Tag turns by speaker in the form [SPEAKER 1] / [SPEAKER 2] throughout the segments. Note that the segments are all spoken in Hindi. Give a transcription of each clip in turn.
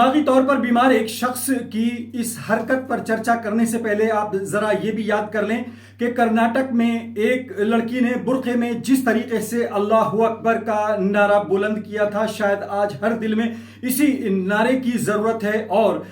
[SPEAKER 1] दिमागी तौर पर बीमार एक शख्स की इस हरकत पर चर्चा करने से पहले आप जरा ये भी याद कर लें कि कर्नाटक में एक लड़की ने बुर्के में जिस तरीके से अल्लाह अकबर का नारा बुलंद किया था, शायद आज हर दिल में इसी नारे की जरूरत है और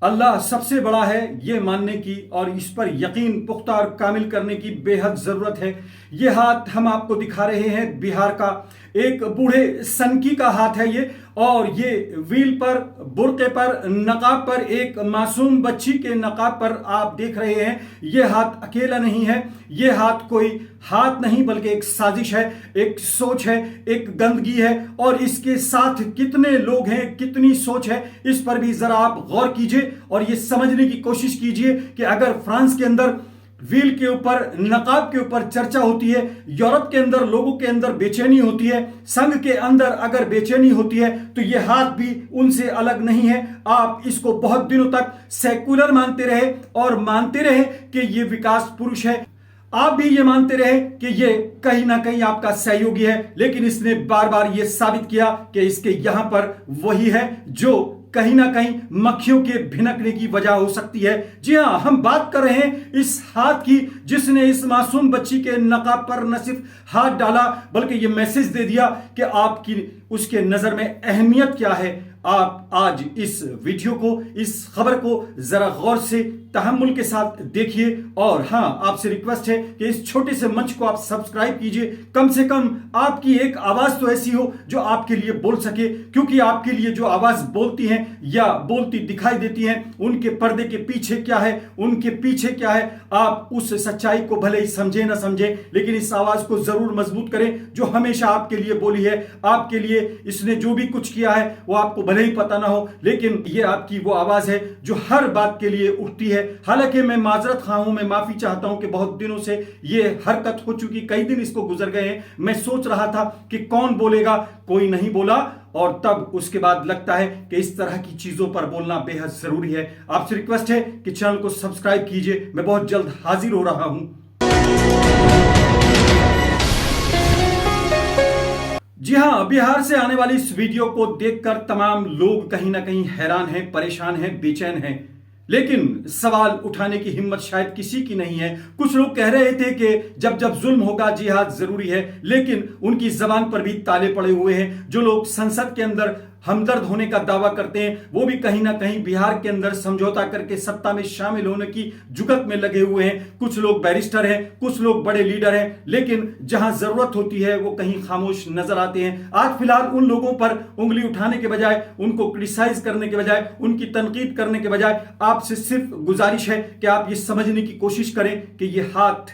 [SPEAKER 1] अल्लाह सबसे बड़ा है ये मानने की और इस पर यकीन पुख्ता और कामिल करने की बेहद जरूरत है। ये हाथ हम आपको दिखा रहे हैं, बिहार का एक बूढ़े सनकी का हाथ है ये, और ये व्हील पर, बुर्के पर, नकाब पर, एक मासूम बच्ची के नकाब पर आप देख रहे हैं। ये हाथ अकेला नहीं है, ये हाथ कोई हाथ नहीं बल्कि एक साजिश है, एक सोच है, एक गंदगी है, और इसके साथ कितने लोग हैं, कितनी सोच है, इस पर भी जरा आप गौर कीजिए और ये समझने की कोशिश कीजिए कि अगर फ्रांस के अंदर व्हील के ऊपर, नकाब के ऊपर चर्चा होती है, यूरोप के अंदर लोगों के अंदर बेचैनी होती है, संघ के अंदर अगर बेचैनी होती है, तो ये हाथ भी उनसे अलग नहीं है। आप इसको बहुत दिनों तक सेकुलर मानते रहे और मानते रहे कि ये विकास पुरुष है, आप भी ये मानते रहे कि ये कहीं ना कहीं आपका सहयोगी है, लेकिन इसने बार बार ये साबित किया कि इसके यहां पर वही है जो कहीं ना कहीं मक्खियों के भिनकने की वजह हो सकती है। जी हां, हम बात कर रहे हैं इस हाथ की जिसने इस मासूम बच्ची के नकाब पर न सिर्फ हाथ डाला बल्कि ये मैसेज दे दिया कि आपकी उसके नजर में अहमियत क्या है। आप आज इस वीडियो को, इस खबर को जरा गौर से, तहम्मुल के साथ देखिए और हां, आपसे रिक्वेस्ट है कि इस छोटे से मंच को आप सब्सक्राइब कीजिए। कम से कम आपकी एक आवाज तो ऐसी हो जो आपके लिए बोल सके, क्योंकि आपके लिए जो आवाज बोलती हैं या बोलती दिखाई देती हैं, उनके पर्दे के पीछे क्या है, उनके पीछे क्या है, आप उस सच्चाई को भले ही समझे ना समझे, लेकिन इस आवाज को जरूर मजबूत करें जो हमेशा आपके लिए बोली है। आपके लिए इसने जो भी कुछ किया है वो आपको भले ही पता ना हो, लेकिन ये आपकी वो आवाज है जो हर बात के लिए उठती है। हालांकि मैं माजरत खा हूं, मैं माफी चाहता हूं कि बहुत दिनों से ये हरकत हो चुकी, कई दिन इसको गुजर गए हैं। मैं सोच रहा था कि कौन बोलेगा, कोई नहीं बोला, और तब उसके बाद लगता है कि इस तरह की चीजों पर बोलना बेहद जरूरी है। आपसे रिक्वेस्ट है कि चैनल को सब्सक्राइब कीजिए। मैं बहुत जल्द हाजिर हो रहा हूं। जी हां, बिहार से आने वाली इस वीडियो को देखकर तमाम लोग कहीं ना कहीं हैरान हैं, परेशान हैं, बेचैन हैं, लेकिन सवाल उठाने की हिम्मत शायद किसी की नहीं है। कुछ लोग कह रहे थे कि जब जब जुल्म होगा जिहाद जरूरी है, लेकिन उनकी जबान पर भी ताले पड़े हुए हैं। जो लोग संसद के अंदर हमदर्द होने का दावा करते हैं वो भी कहीं ना कहीं बिहार के अंदर समझौता करके सत्ता में शामिल होने की जुगत में लगे हुए हैं। कुछ लोग बैरिस्टर हैं, कुछ लोग बड़े लीडर हैं, लेकिन जहां जरूरत होती है वो कहीं खामोश नजर आते हैं। आज फिलहाल उन लोगों पर उंगली उठाने के बजाय, उनको क्रिटिसाइज करने के बजाय, उनकी तनकीद करने के बजाय आपसे सिर्फ गुजारिश है कि आप ये समझने की कोशिश करें कि ये हाथ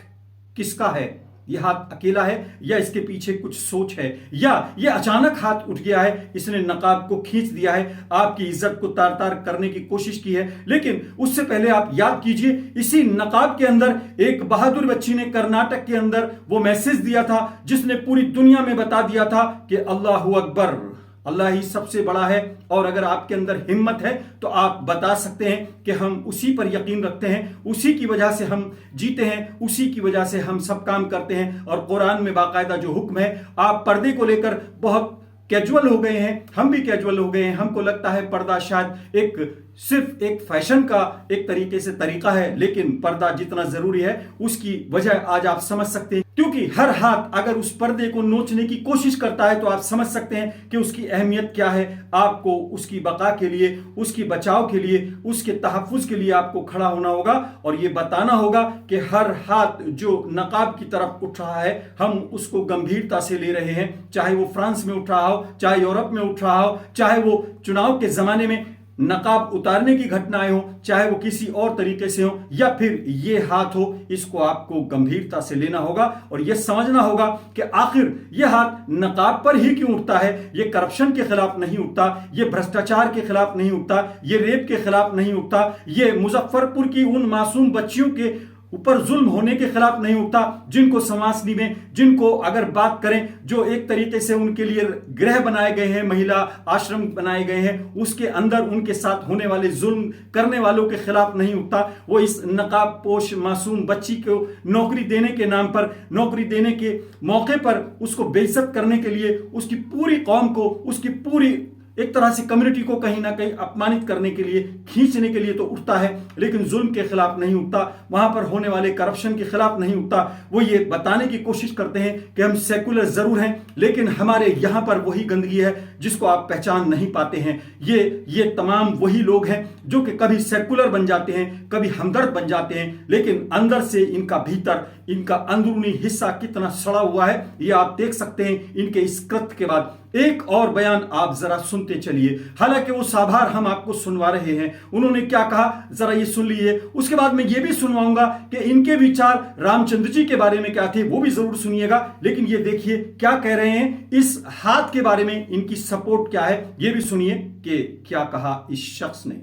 [SPEAKER 1] किसका है। यह हाथ अकेला है या इसके पीछे कुछ सोच है, या यह अचानक हाथ उठ गया है, इसने नकाब को खींच दिया है, आपकी इज्जत को तार तार करने की कोशिश की है। लेकिन उससे पहले आप याद कीजिए, इसी नकाब के अंदर एक बहादुर बच्ची ने कर्नाटक के अंदर वो मैसेज दिया था जिसने पूरी दुनिया में बता दिया था कि अल्लाह अकबर, अल्लाह ही सबसे बड़ा है। और अगर आपके अंदर हिम्मत है तो आप बता सकते हैं कि हम उसी पर यकीन रखते हैं, उसी की वजह से हम जीते हैं, उसी की वजह से हम सब काम करते हैं। और कुरान में बाकायदा जो हुक्म है, आप पर्दे को लेकर बहुत कैजुअल हो गए हैं, हम भी कैजुअल हो गए हैं। हमको लगता है पर्दा शायद सिर्फ एक फैशन का एक तरीके से तरीका है, लेकिन पर्दा जितना जरूरी है उसकी वजह आज आप समझ सकते हैं, क्योंकि हर हाथ अगर उस पर्दे को नोचने की कोशिश करता है तो आप समझ सकते हैं कि उसकी अहमियत क्या है। आपको उसकी बका के लिए, उसकी बचाव के लिए, उसके तहफ्फुज के लिए आपको खड़ा होना होगा और ये बताना होगा कि हर हाथ जो नकाब की तरफ उठ रहा है हम उसको गंभीरता से ले रहे हैं। चाहे वो फ्रांस में उठ रहा हो, चाहे यूरोप में उठ रहा हो, चाहे वो चुनाव के जमाने में नकाब उतारने की घटनाएं हो, चाहे वो किसी और तरीके से हो, या फिर ये हाथ हो, इसको आपको गंभीरता से लेना होगा और यह समझना होगा कि आखिर यह हाथ नकाब पर ही क्यों उठता है। ये करप्शन के खिलाफ नहीं उठता, ये भ्रष्टाचार के खिलाफ नहीं उठता, ये रेप के खिलाफ नहीं उठता, ये मुजफ्फरपुर की उन मासूम बच्चियों के ऊपर जुल्म होने के खिलाफ नहीं उठता, जिनको समाजनी में, जिनको अगर बात करें जो एक तरीके से उनके लिए गृह बनाए गए हैं, महिला आश्रम बनाए गए हैं, उसके अंदर उनके साथ होने वाले जुल्म करने वालों के खिलाफ नहीं उठता। वो इस नकाब पोश मासूम बच्ची को नौकरी देने के नाम पर, नौकरी देने के मौके पर उसको बेइज्जत करने के लिए उसकी पूरी कौम को, उसकी पूरी एक तरह से कम्युनिटी को कहीं ना कहीं अपमानित करने के लिए, खींचने के लिए तो उठता है, लेकिन जुल्म के खिलाफ नहीं उठता, वहां पर होने वाले करप्शन के खिलाफ नहीं उठता। वो ये बताने की कोशिश करते हैं कि हम सेकुलर जरूर हैं, लेकिन हमारे यहां पर वही गंदगी है जिसको आप पहचान नहीं पाते हैं। ये तमाम वही लोग हैं जो कि कभी सेकुलर बन जाते हैं, कभी हमदर्द बन जाते हैं, लेकिन अंदर से इनका भीतर, इनका अंदरूनी हिस्सा कितना सड़ा हुआ है ये आप देख सकते हैं इनके इस कृत्य के बाद। एक और बयान आप जरा सुनते चलिए, हालांकि वो साभार हम आपको सुनवा रहे हैं, उन्होंने क्या कहा जरा ये सुन लीजिए। उसके बाद मैं ये भी सुनवाऊंगा कि इनके विचार रामचंद्र जी के बारे में क्या थे, वो भी जरूर सुनिएगा। लेकिन ये देखिए क्या कह रहे हैं, इस हाथ के बारे में इनकी सपोर्ट क्या है, ये भी सुनिए कि क्या कहा इस शख्स ने।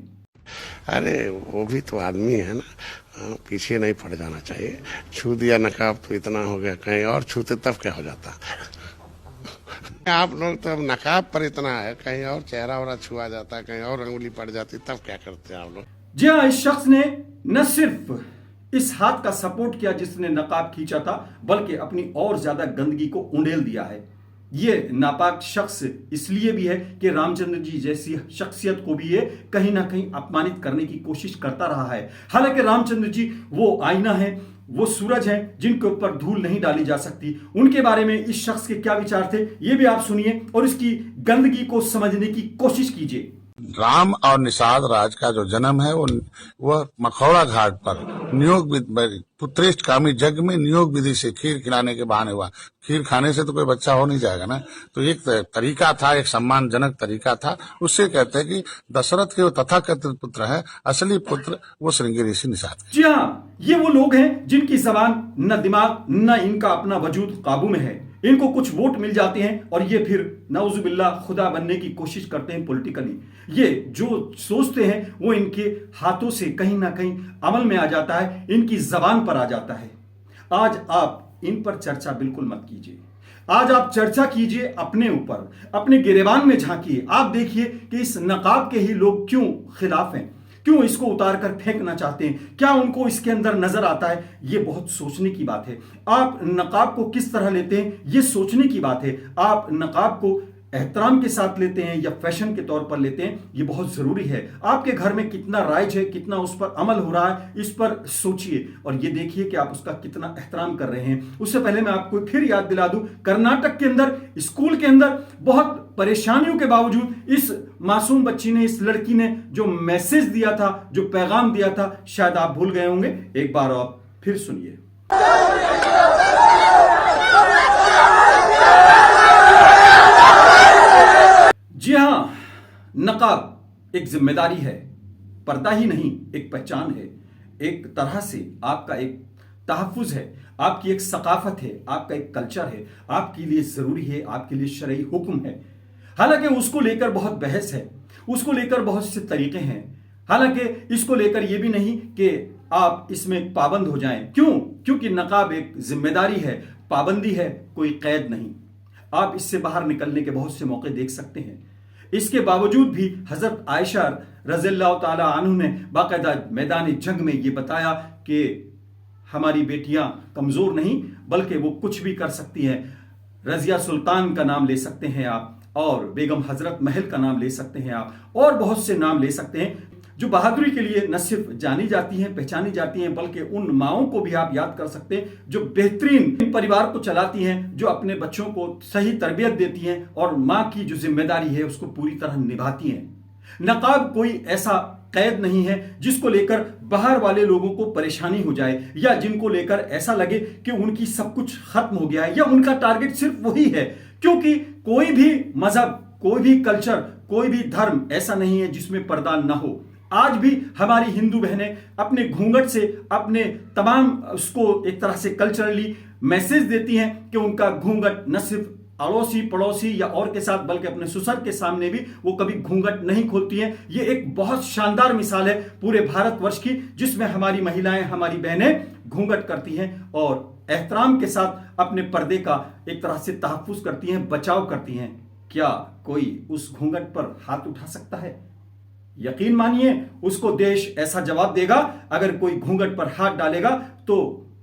[SPEAKER 2] अरे वो भी तो आदमी है ना, पीछे नहीं पड़ जाना चाहिए। छू दिया नकाब तो इतना हो गया, कहीं और छूते तब क्या हो जाता। आप लोग तो अब नकाब पर इतना है, कहीं और चेहरा वरा छुआ जाता, कहीं और अंगुली पड़ जाती, तब क्या करते हैं आप लोग।
[SPEAKER 1] जी हाँ, इस शख्स ने न सिर्फ इस हाथ का सपोर्ट किया जिसने नकाब खींचा था, बल्कि अपनी और ज्यादा गंदगी को उंडेल दिया है। ये नापाक शख्स इसलिए भी है कि रामचंद्र जी जैसी शख्सियत को भी ये कहीं ना कहीं अपमानित करने की कोशिश करता रहा है। हालांकि रामचंद्र जी वो आईना है, वो सूरज है जिनके ऊपर धूल नहीं डाली जा सकती। उनके बारे में इस शख्स के क्या विचार थे ये भी आप सुनिए और इसकी गंदगी को समझने की कोशिश कीजिए।
[SPEAKER 3] राम और निषाद राज का जो जन्म है वो मखौड़ा घाट पर नियोग पुत्रेष्ट कामी यज्ञ में नियोग विधि से खीर खिलाने के बहाने हुआ। खीर खाने से तो कोई बच्चा हो नहीं जाएगा ना, तो एक तरीका था, एक सम्मानजनक तरीका था। उससे कहते हैं कि दशरथ के वो तथाकथित पुत्र है, असली पुत्र वो श्रृंगी ऋषि निषाद।
[SPEAKER 1] जी हाँ, ये वो लोग हैं जिनकी जबान न दिमाग न इनका अपना वजूद काबू में है। इनको कुछ वोट मिल जाते हैं और ये फिर नौजुबिल्ला खुदा बनने की कोशिश करते हैं पॉलिटिकली। ये जो सोचते हैं वो इनके हाथों से कहीं ना कहीं अमल में आ जाता है, इनकी जबान पर आ जाता है। आज आप इन पर चर्चा बिल्कुल मत कीजिए, आज आप चर्चा कीजिए अपने ऊपर, अपने गिरेबान में झांकिए। आप देखिए कि इस नकाब के ही लोग क्यों खिलाफ हैं, क्यों इसको उतार कर फेंकना चाहते हैं, क्या उनको इसके अंदर नजर आता है। ये बहुत सोचने की बात है। आप नकाब को किस तरह लेते हैं ये सोचने की बात है। आप नकाब को एहतराम के साथ लेते हैं या फैशन के तौर पर लेते हैं, ये बहुत जरूरी है। आपके घर में कितना राइज है, कितना उस पर अमल हो रहा है, इस पर सोचिए और ये देखिए कि आप उसका कितना एहतराम कर रहे हैं। उससे पहले मैं आपको फिर याद दिला दूं, कर्नाटक के अंदर स्कूल के अंदर बहुत परेशानियों के बावजूद इस मासूम बच्ची ने, इस लड़की ने जो मैसेज दिया था, जो पैगाम दिया था, शायद आप भूल गए होंगे। एक बार आप फिर सुनिए। जी हां, नकाब एक जिम्मेदारी है, पर्दा ही नहीं, एक पहचान है, एक तरह से आपका एक तहफ्फुज है, आपकी एक सकाफत है, आपका एक कल्चर है, आपके लिए जरूरी है, आपके लिए शरई हुक्म है। हालांकि उसको लेकर बहुत बहस है, उसको लेकर बहुत से तरीके हैं। हालांकि इसको लेकर यह भी नहीं कि आप इसमें पाबंद हो जाएं। क्यों? क्योंकि नकाब एक जिम्मेदारी है, पाबंदी है, कोई कैद नहीं। आप इससे बाहर निकलने के बहुत से मौके देख सकते हैं। इसके बावजूद भी हजरत आयशा रज़ियल्लाहु ताला अन्हा ने बाकायदा मैदान जंग में ये बताया कि हमारी बेटियां कमजोर नहीं बल्कि वो कुछ भी कर सकती हैं। रजिया सुल्तान का नाम ले सकते हैं आप, और बेगम हजरत महल का नाम ले सकते हैं आप, और बहुत से नाम ले सकते हैं जो बहादुरी के लिए न सिर्फ जानी जाती हैं, पहचानी जाती हैं, बल्कि उन माओं को भी आप याद कर सकते हैं जो बेहतरीन परिवार को चलाती हैं, जो अपने बच्चों को सही तरबियत देती हैं और माँ की जो जिम्मेदारी है उसको पूरी तरह निभाती हैं। नकाब कोई ऐसा कैद नहीं है जिसको लेकर बाहर वाले लोगों को परेशानी हो जाए या जिनको लेकर ऐसा लगे कि उनकी सब कुछ खत्म हो गया है या उनका टारगेट सिर्फ वही है। क्योंकि कोई भी मजहब, कोई भी कल्चर, कोई भी धर्म ऐसा नहीं है जिसमें पर्दा न हो। आज भी हमारी हिंदू बहनें अपने घूंघट से अपने तमाम उसको एक तरह से कल्चरली मैसेज देती हैं कि उनका घूंघट न सिर्फ अड़ोसी पड़ोसी या और के साथ बल्कि अपने ससुर के सामने भी वो कभी घूंघट नहीं खोलती हैं। ये एक बहुत शानदार मिसाल है पूरे भारतवर्ष की, जिसमें हमारी महिलाएं, हमारी बहनें घूंघट करती हैं और एहतराम के साथ अपने पर्दे का एक तरह से तहफ्फुज करती हैं, बचाव करती हैं। क्या कोई उस घूंघट पर हाथ उठा सकता है? यकीन मानिए उसको देश ऐसा जवाब देगा। अगर कोई घूंघट पर हाथ डालेगा तो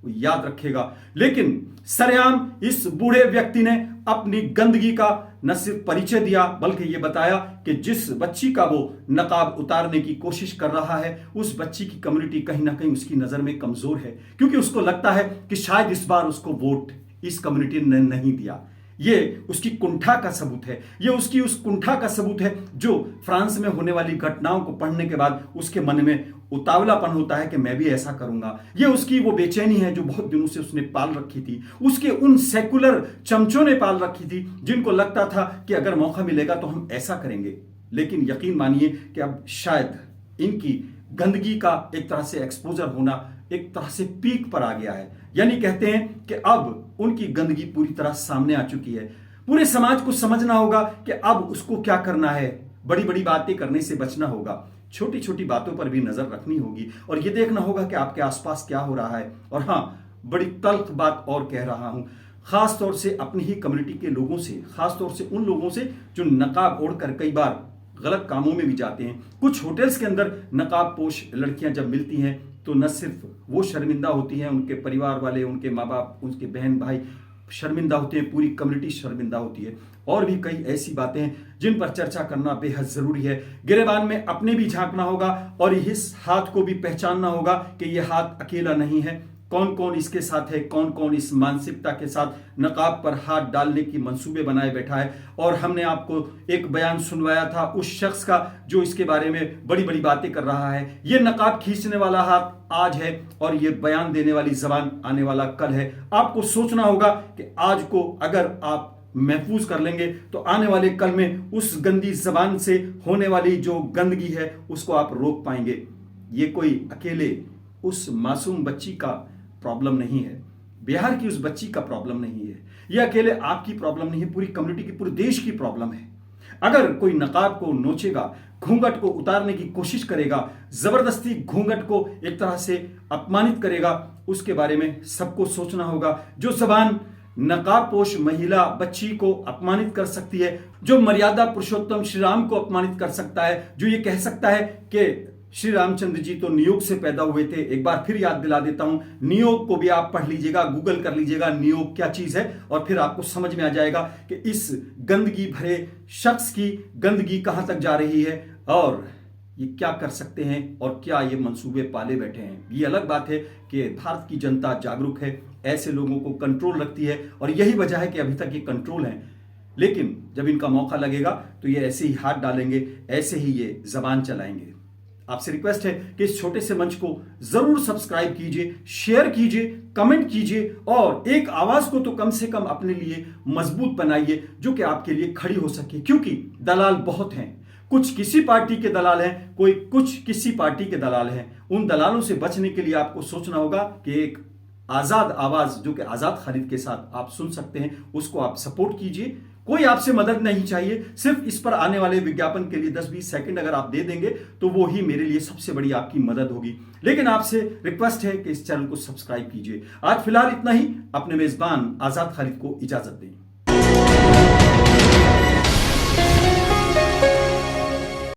[SPEAKER 1] याद रखेगा। लेकिन सरेआम इस बूढ़े व्यक्ति ने अपनी गंदगी का न सिर्फ परिचय दिया बल्कि ये बताया कि जिस बच्ची का वो नकाब उतारने की कोशिश कर रहा है उस बच्ची की कम्युनिटी कहीं ना कहीं उसकी नजर में कमजोर है, क्योंकि उसको लगता है कि शायद इस बार उसको वोट इस कम्युनिटी ने नहीं दिया। ये उसकी कुंठा का सबूत है, ये उसकी उस कुंठा का सबूत है जो फ्रांस में होने वाली घटनाओं को पढ़ने के बाद उसके मन में उतावलापन होता है कि मैं भी ऐसा करूंगा। ये उसकी वो बेचैनी है जो बहुत दिनों से उसने पाल रखी थी, उसके उन सेकुलर चमचों ने पाल रखी थी जिनको लगता था कि अगर मौका मिलेगा तो हम ऐसा करेंगे। लेकिन यकीन मानिए कि अब शायद इनकी गंदगी का एक तरह से एक्सपोजर होना एक तरह से पीक पर आ गया है, यानी कहते हैं कि अब उनकी गंदगी पूरी तरह सामने आ चुकी है। पूरे समाज को समझना होगा कि अब उसको क्या करना है, बड़ी बड़ी बातें करने से बचना होगा, छोटी छोटी बातों पर भी नजर रखनी होगी और यह देखना होगा कि आपके आसपास क्या हो रहा है। और हां, बड़ी तल्ख बात और कह रहा हूं, खास तौर से अपनी ही कम्युनिटी के लोगों से, खास तौर से उन लोगों से जो नकाब ओढ़कर कई बार गलत कामों में भी जाते हैं। कुछ होटल्स के अंदर नकाब पोश लड़कियां जब मिलती हैं तो न सिर्फ वो शर्मिंदा होती हैं, उनके परिवार वाले, उनके माँ बाप, उनके बहन भाई शर्मिंदा होते हैं, पूरी कम्युनिटी शर्मिंदा होती है। और भी कई ऐसी बातें हैं जिन पर चर्चा करना बेहद जरूरी है। गिरेबान में अपने भी झांकना होगा और इस हाथ को भी पहचानना होगा कि यह हाथ अकेला नहीं है। कौन कौन इसके साथ है, कौन कौन इस मानसिकता के साथ नकाब पर हाथ डालने की मंसूबे बनाए बैठा है। और हमने आपको एक बयान सुनवाया था उस शख्स का जो इसके बारे में बड़ी बड़ी बातें कर रहा है। ये नकाब खींचने वाला हाथ आज है और ये बयान देने वाली जबान आने वाला कल है। आपको सोचना होगा कि आज को अगर आप महफूज कर लेंगे तो आने वाले कल में उस गंदी जबान से होने वाली जो गंदगी है उसको आप रोक पाएंगे। ये कोई अकेले उस मासूम बच्ची का प्रॉब्लम नहीं है, बिहार की उस बच्ची का प्रॉब्लम नहीं है, यह अकेले आपकी प्रॉब्लम नहीं है, पूरी कम्युनिटी की, पूरे देश की प्रॉब्लम है। अगर कोई नकाब को नोचेगा, घूंघट को उतारने की कोशिश करेगा, जबरदस्ती घूंघट को एक तरह से अपमानित करेगा, उसके बारे में सबको सोचना होगा। जो जबान नकाबपोश महिला बच्ची को अपमानित कर सकती है, जो मर्यादा पुरुषोत्तम श्री राम को अपमानित कर सकता है, जो ये कह सकता है कि श्री रामचंद्र जी तो नियोग से पैदा हुए थे। एक बार फिर याद दिला देता हूं, नियोग को भी आप पढ़ लीजिएगा, गूगल कर लीजिएगा नियोग क्या चीज है और फिर आपको समझ में आ जाएगा कि इस गंदगी भरे शख्स की गंदगी कहां तक जा रही है और ये क्या कर सकते हैं और क्या ये मंसूबे पाले बैठे हैं। ये अलग बात है कि भारत की जनता जागरूक है, ऐसे लोगों को कंट्रोल रखती है और यही वजह है कि अभी तक ये कंट्रोल है। लेकिन जब इनका मौका लगेगा तो ये ऐसे ही हाथ डालेंगे, ऐसे ही ये जबान चलाएंगे। आपसे रिक्वेस्ट है कि इस छोटे से मंच को जरूर सब्सक्राइब कीजिए, शेयर कीजिए, कमेंट कीजिए और एक आवाज को तो कम से कम अपने लिए मजबूत बनाइए जो कि आपके लिए खड़ी हो सके। क्योंकि दलाल बहुत हैं, कुछ किसी पार्टी के दलाल हैं, कोई कुछ किसी पार्टी के दलाल हैं। उन दलालों से बचने के लिए आपको सोचना होगा कि एक आजाद आवाज जो कि आजाद खालिद के साथ आप सुन सकते हैं उसको आप सपोर्ट कीजिए। कोई आपसे मदद नहीं चाहिए, सिर्फ इस पर आने वाले विज्ञापन के लिए 10-20 सेकंड अगर आप दे देंगे तो वो ही मेरे लिए सबसे बड़ी आपकी मदद होगी। लेकिन आपसे रिक्वेस्ट है कि इस चैनल को सब्सक्राइब कीजिए। आज फिलहाल इतना ही। अपने मेजबान आजाद खालिद को इजाजत दें।